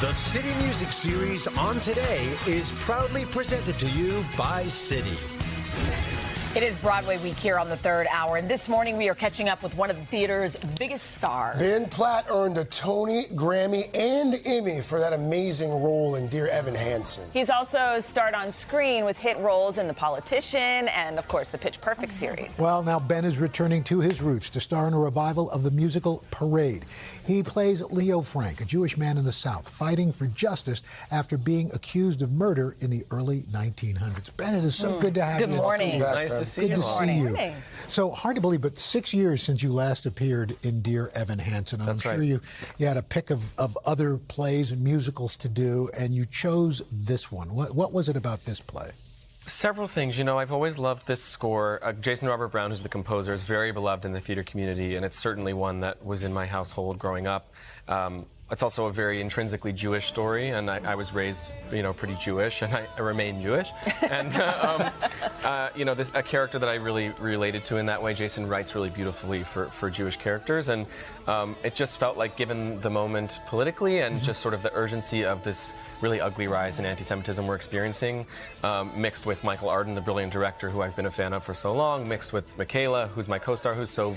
The City Music Series on Today is proudly presented to you by City. It is Broadway week here on the third hour, and this morning we are catching up with one of the theater's biggest stars. Ben Platt earned a Tony, Grammy, and Emmy for that amazing role in Dear Evan Hansen. He's also starred on screen with hit roles in The Politician and, of course, the Pitch Perfect series. Well, now Ben is returning to his roots to star in a revival of the musical Parade. He plays Leo Frank, a Jewish man in the South, fighting for justice after being accused of murder in the early 1900s. Ben, it is so good to have you. Good morning. Nice to see you. Good to see you. So hard to believe, but 6 years since you last appeared in Dear Evan Hansen. I'm sure you had a pick of other plays and musicals to do, and you chose this one. What was it about this play? Several things. You know, I've always loved this score. Jason Robert Brown, who's the composer, is very beloved in the theater community, and it's certainly one that was in my household growing up. It's also a very intrinsically Jewish story, and I was raised, you know, pretty Jewish, and I remain Jewish. And, you know, a character that I really related to in that way. Jason writes really beautifully for Jewish characters, and it just felt like, given the moment politically and just sort of the urgency of this really ugly rise in anti-Semitism we're experiencing, mixed with Michael Arden, the brilliant director who I've been a fan of for so long, mixed with Michaela, who's my co-star, who's so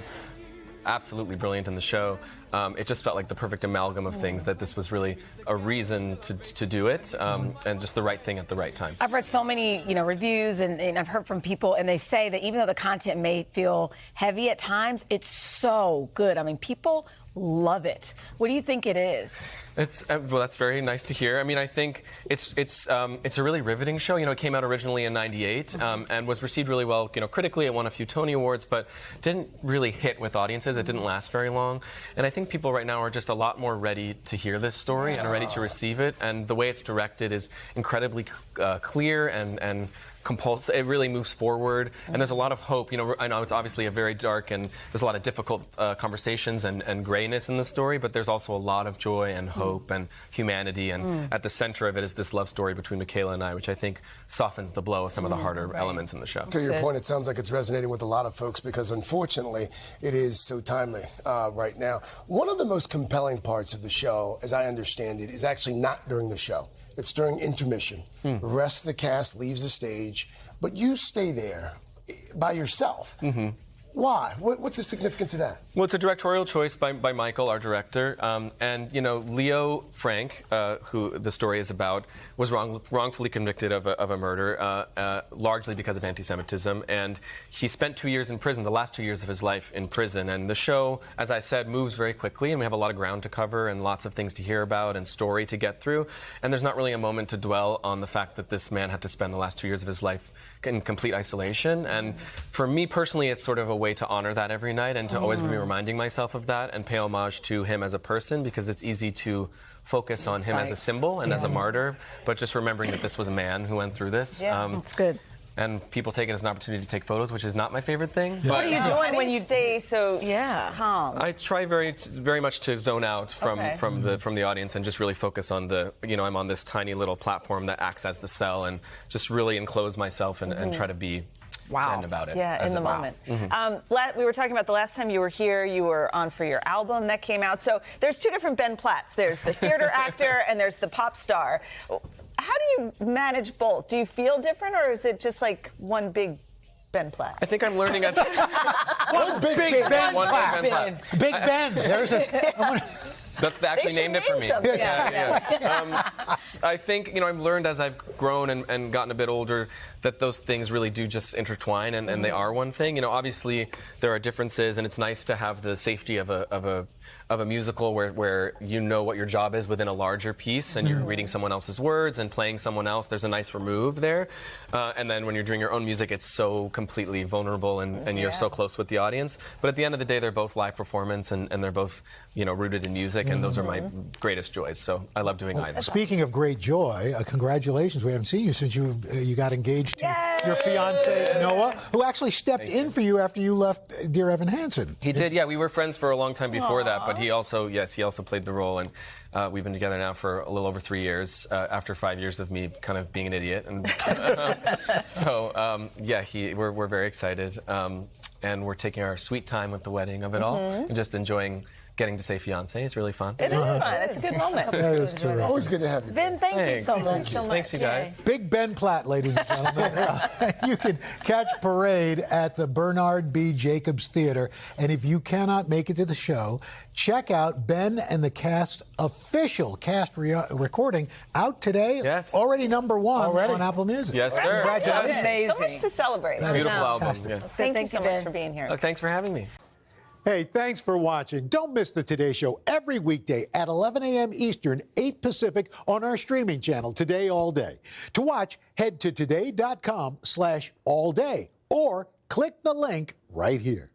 absolutely brilliant in the show. It just felt like the perfect amalgam of things, that this was really a reason to do it, and just the right thing at the right time. I've read so many, reviews, and I've heard from people, and they say that even though the content may feel heavy at times, it's so good. I mean, people love it. What do you think it is? Well, that's very nice to hear. I mean, I think it's a really riveting show. You know, it came out originally in '98 and was received really well. You know, critically, it won a few Tony Awards, but didn't really hit with audiences. It didn't last very long, and I think people right now are just a lot more ready to hear this story and ready to receive it. And the way it's directed is incredibly clear and compulsive. It really moves forward, and there's a lot of hope. You know, I know it's obviously a very dark, and there's a lot of difficult conversations and grayness in the story, but there's also a lot of joy and hope and humanity, and at the center of it is this love story between Michaela and I, which I think softens the blow of some of the harder elements in the show. To your point, it sounds like it's resonating with a lot of folks because, unfortunately, it is so timely right now. One of the most compelling parts of the show, as I understand it, is actually not during the show. It's during intermission. The rest of the cast leaves the stage, but you stay there by yourself. Why? What's the significance of that? Well, it's a directorial choice by Michael, our director. And, you know, Leo Frank, who the story is about, was wrongfully convicted of a murder, largely because of anti-Semitism. And he spent 2 years in prison, the last 2 years of his life in prison. And the show, as I said, moves very quickly, and we have a lot of ground to cover and lots of things to hear about and story to get through. And there's not really a moment to dwell on the fact that this man had to spend the last 2 years of his life in complete isolation. And for me personally, it's sort of a way to honor that every night and to always be reminding myself of that and pay homage to him as a person, because it's easy to focus on him as a symbol and as a martyr, but just remembering that this was a man who went through this. That's good. And people take it as an opportunity to take photos, which is not my favorite thing. What are you doing when you stay so calm? I try very much to zone out from the audience and just really focus on I'm on this tiny little platform that acts as the cell, and just really enclose myself and try to be zen about it. Yeah, in the moment. We were talking about the last time you were here, you were on for your album that came out. So there's two different Ben Platts. There's the theater actor and there's the pop star. How do you manage both? Do you feel different, or is it just like one big Ben Platt? I think I'm learning as One big Ben Platt. Big Ben. There's That's actually named it for me. I think, I've learned as I've grown and gotten a bit older that those things really do just intertwine, and they are one thing. Obviously there are differences, and it's nice to have the safety of a musical where you know what your job is within a larger piece, and you're reading someone else's words and playing someone else. There's a nice remove there. And then when you're doing your own music, it's so completely vulnerable, and you're so close with the audience. But at the end of the day, they're both live performance, and they're both, rooted in music, and those are my greatest joys. So I love doing either. Speaking of great joy, congratulations. We haven't seen you since you got engaged to your fiancé, Noah, who actually stepped in for you after you left Dear Evan Hansen. He did, yeah. We were friends for a long time before that, but he also played the role, and we've been together now for a little over 3 years, after 5 years of me kind of being an idiot. And we're very excited, and we're taking our sweet time with the wedding of it all, and just enjoying getting to say fiancé is really fun. It is fun. It's a good moment. That is terrific. Always good to have you. Ben, thank you so much. Thanks, you guys. Big Ben Platt, ladies and gentlemen. You can catch Parade at the Bernard B. Jacobs Theater. And if you cannot make it to the show, check out Ben and the cast's official cast recording out today. Yes. Already #1 on Apple Music. Yes, sir. Congratulations. Amazing. So much to celebrate. Beautiful album. fantastic. Yeah. Thank you so much Ben. for being here. Thanks for having me. Hey, thanks for watching. Don't miss the Today Show every weekday at 11 a.m. Eastern, 8 Pacific on our streaming channel, Today All Day. To watch, head to today.com/allday or click the link right here.